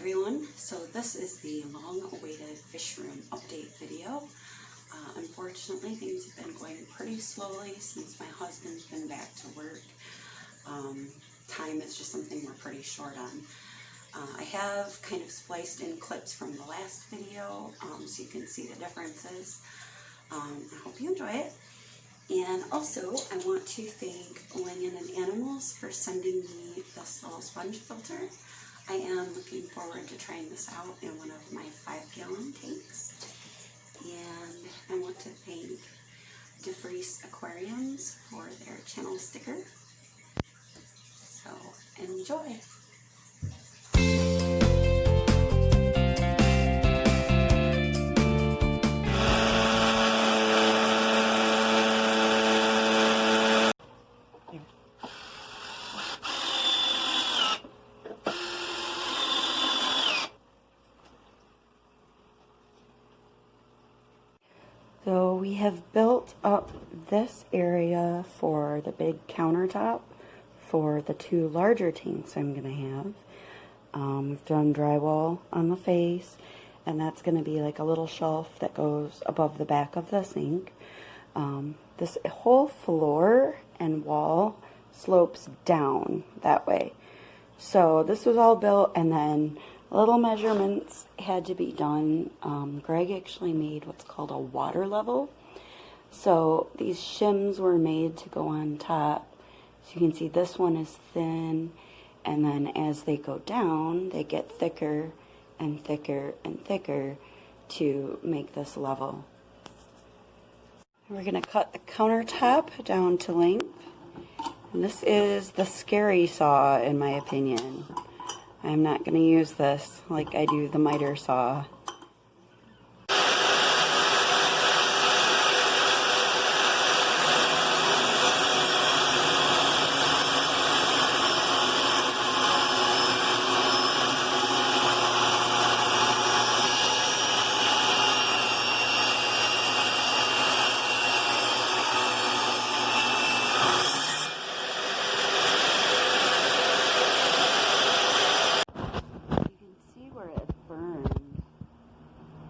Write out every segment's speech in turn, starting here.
everyone, so this is the long-awaited fish room update video. Unfortunately, things have been going pretty slowly since my husband's been back to work. Time is just something we're pretty short on. I have kind of spliced in clips from the last video so you can see the differences. I hope you enjoy it. And also, I want to thank Langen and Animals for sending me this little sponge filter. I am looking forward to trying this out in one of my 5-gallon tanks. And I want to thank DeFreese Aquariums for their channel sticker. So, enjoy! So we have built up this area for the big countertop for the 2 larger tanks I'm going to have. We've done drywall on the face, and that's going to be like a little shelf that goes above the back of the sink. This whole floor and wall slopes down that way. So this was all built, and then little measurements had to be done. Greg actually made what's called a water level. So these shims were made to go on top. So you can see this one is thin, and then as they go down, they get thicker and thicker and thicker to make this level. We're going to cut the countertop down to length. And this is the scary saw, in my opinion. I'm not going to use this like I do the miter saw.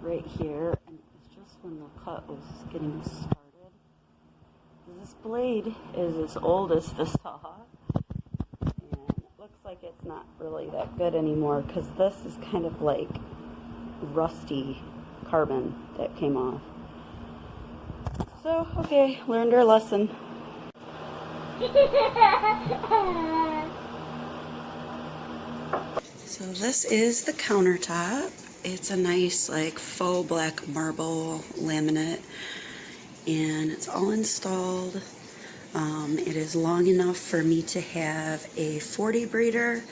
Right here, and it's just when the cut was getting started. This blade is as old as the saw, and it looks like it's not really that good anymore because this is kind of like rusty carbon that came off. So, okay, learned our lesson. So this is the countertop. It's a nice like faux black marble laminate, and it's all installed. It is long enough for me to have a 40 breeder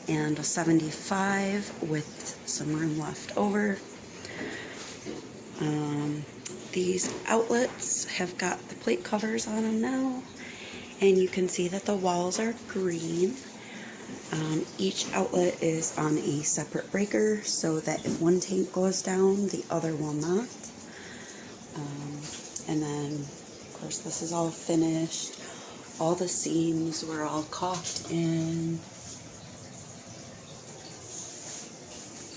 and a 75 with some room left over. These outlets have got the plate covers on them now, and you can see that the walls are green. Each outlet is on a separate breaker so that if one tank goes down, the other will not. And then, of course, this is all finished. All the seams were all caulked in.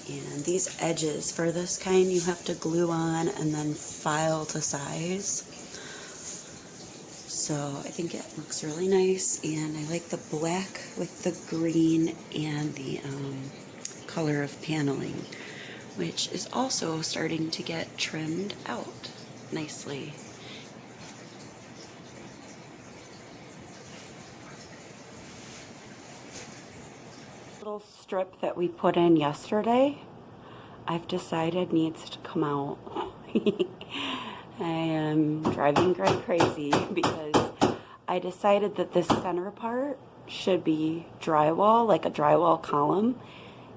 And these edges, for this kind, you have to glue on and then file to size. So I think it looks really nice, and I like the black with the green and the color of paneling, which is also starting to get trimmed out nicely. Little strip that we put in yesterday, I've decided needs to come out. I am driving Greg crazy because I decided that this center part should be drywall, like a drywall column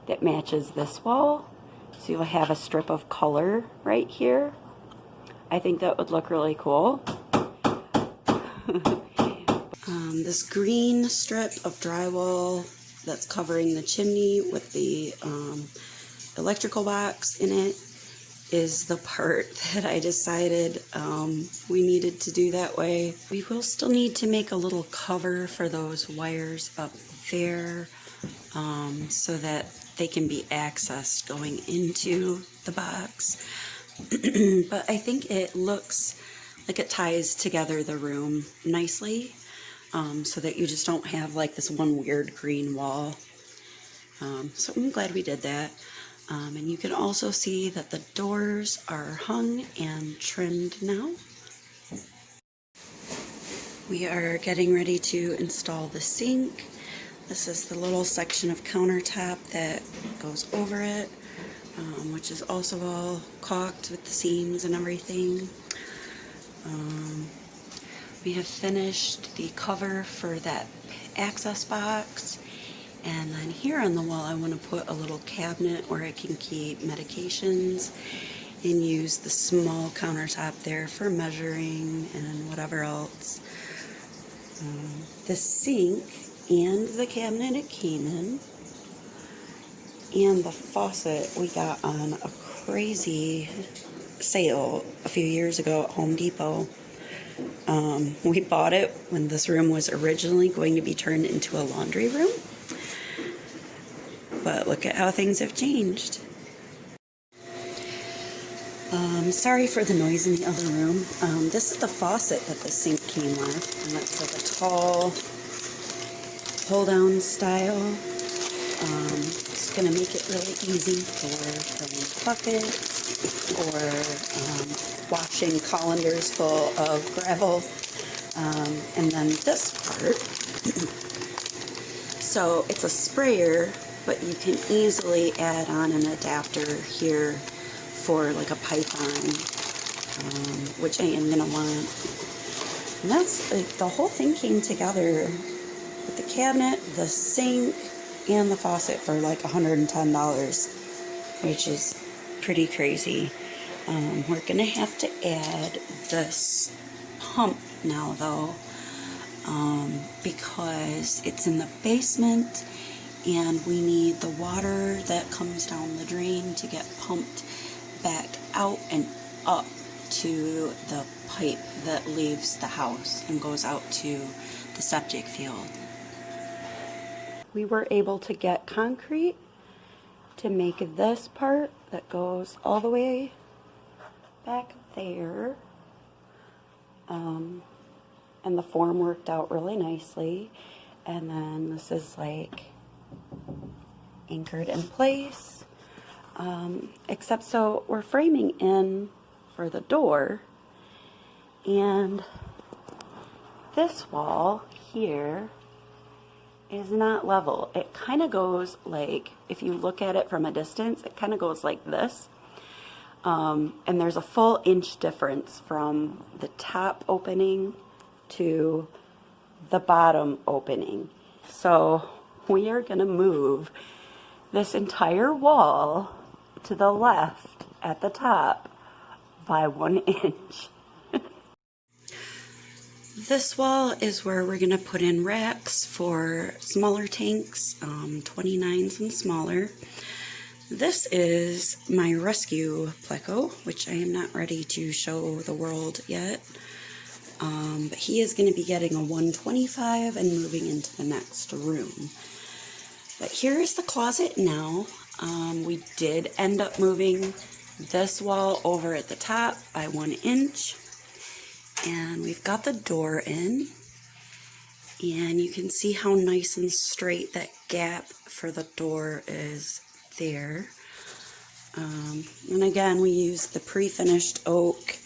that matches this wall. So you'll have a strip of color right here. I think that would look really cool. This green strip of drywall that's covering the chimney with the electrical box in it is the part that I decided we needed to do that way. We will still need to make a little cover for those wires up there. so that they can be accessed going into the box. But I think it looks like it ties together the room nicely, so that you just don't have like this one weird green wall. So I'm glad we did that. And you can also see that the doors are hung and trimmed now. We are getting ready to install the sink. This is the little section of countertop that goes over it, which is also all caulked with the seams and everything. We have finished the cover for that access box. And then here on the wall, I want to put a little cabinet where I can keep medications and use the small countertop there for measuring and whatever else. The sink and the cabinet it came in, and the faucet we got on a crazy sale a few years ago at Home Depot. We bought it when this room was originally going to be turned into a laundry room. But look at how things have changed. Sorry for the noise in the other room. This is the faucet that the sink came with, and it's like a tall pull-down style. It's going to make it really easy for filling buckets or washing colanders full of gravel. And then this part, so it's a sprayer, but you can easily add on an adapter here for like a python, which I am gonna want. And that's like, the whole thing came together with the cabinet, the sink, and the faucet for like $110, which is pretty crazy. We're gonna have to add this pump now though, because it's in the basement and we need the water that comes down the drain to get pumped back out and up to the pipe that leaves the house and goes out to the septic field. We were able to get concrete to make this part that goes all the way back there, and the form worked out really nicely. And then this is like anchored in place, except so we're framing in for the door, and this wall here is not level. It kind of goes like, if you look at it from a distance, it kind of goes like this, and there's a full inch difference from the top opening to the bottom opening. So we are going to move this entire wall to the left at the top by 1 inch. This wall is where we're going to put in racks for smaller tanks, 29s and smaller. This is my rescue pleco, which I am not ready to show the world yet. But he is going to be getting a 125 and moving into the next room. But here is the closet now. We did end up moving this wall over at the top by 1 inch. And we've got the door in. And you can see how nice and straight that gap for the door is there. And again, we used the pre-finished oak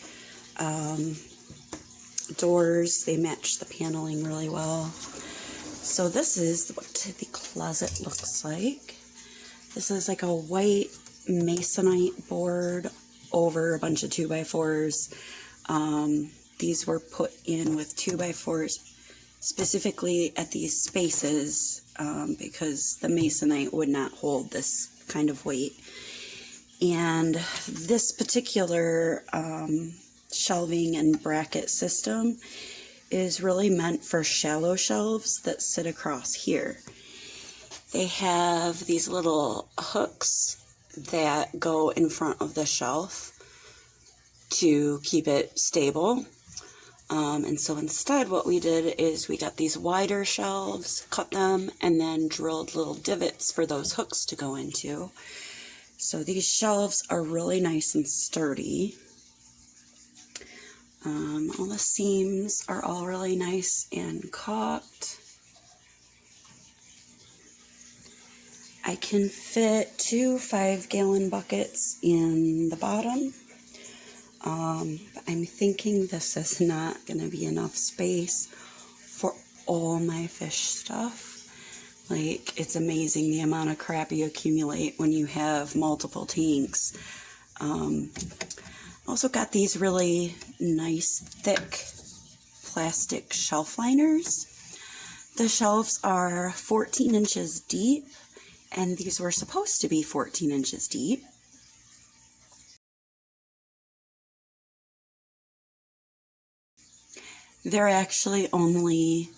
doors. They match the paneling really well. So this is what the closet looks like. This is like a white masonite board over a bunch of 2x4s. These were put in with 2x4s specifically at these spaces because the masonite would not hold this kind of weight. And this particular shelving and bracket system is really meant for shallow shelves that sit across here. They have these little hooks that go in front of the shelf to keep it stable. And so instead what we did is we got these wider shelves, cut them, and then drilled little divots for those hooks to go into. So these shelves are really nice and sturdy. All the seams are all really nice and caulked. I can fit 2 5-gallon buckets in the bottom. But I'm thinking this is not going to be enough space for all my fish stuff. Like, it's amazing the amount of crap you accumulate when you have multiple tanks. Also got these really nice thick plastic shelf liners. The shelves are 14 inches deep, and these were supposed to be 14 inches deep. They're actually only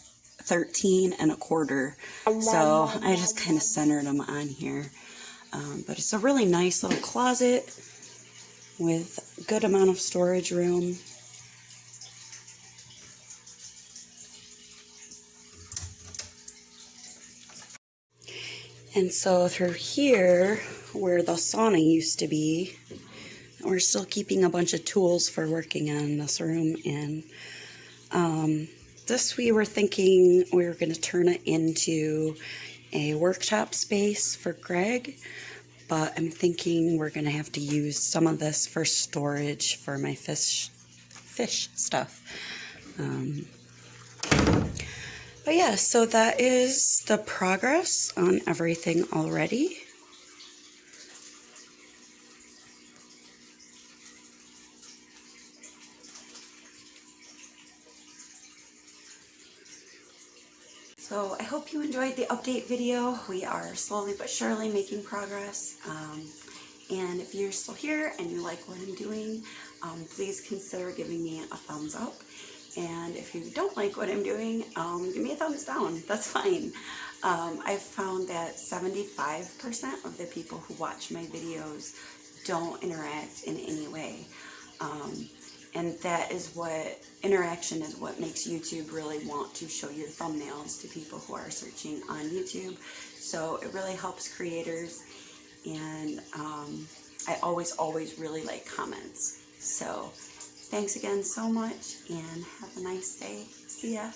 13 1/4, so I just kind of centered them on here. But it's a really nice little closet with a good amount of storage room. And so through here, where the sauna used to be, we're still keeping a bunch of tools for working on this room. And this we were thinking we were going to turn it into a workshop space for Greg, but I'm thinking we're going to have to use some of this for storage for my fish stuff. But yeah, so that is the progress on everything already. So I hope you enjoyed the update video. We are slowly but surely making progress. And if you're still here and you like what I'm doing, please consider giving me a thumbs up. And if you don't like what I'm doing, give me a thumbs down. That's fine. I've found that 75% of the people who watch my videos don't interact in any way. And that is interaction is what makes YouTube really want to show your thumbnails to people who are searching on YouTube. So it really helps creators, and I always really like comments. So thanks again so much, and have a nice day. See ya.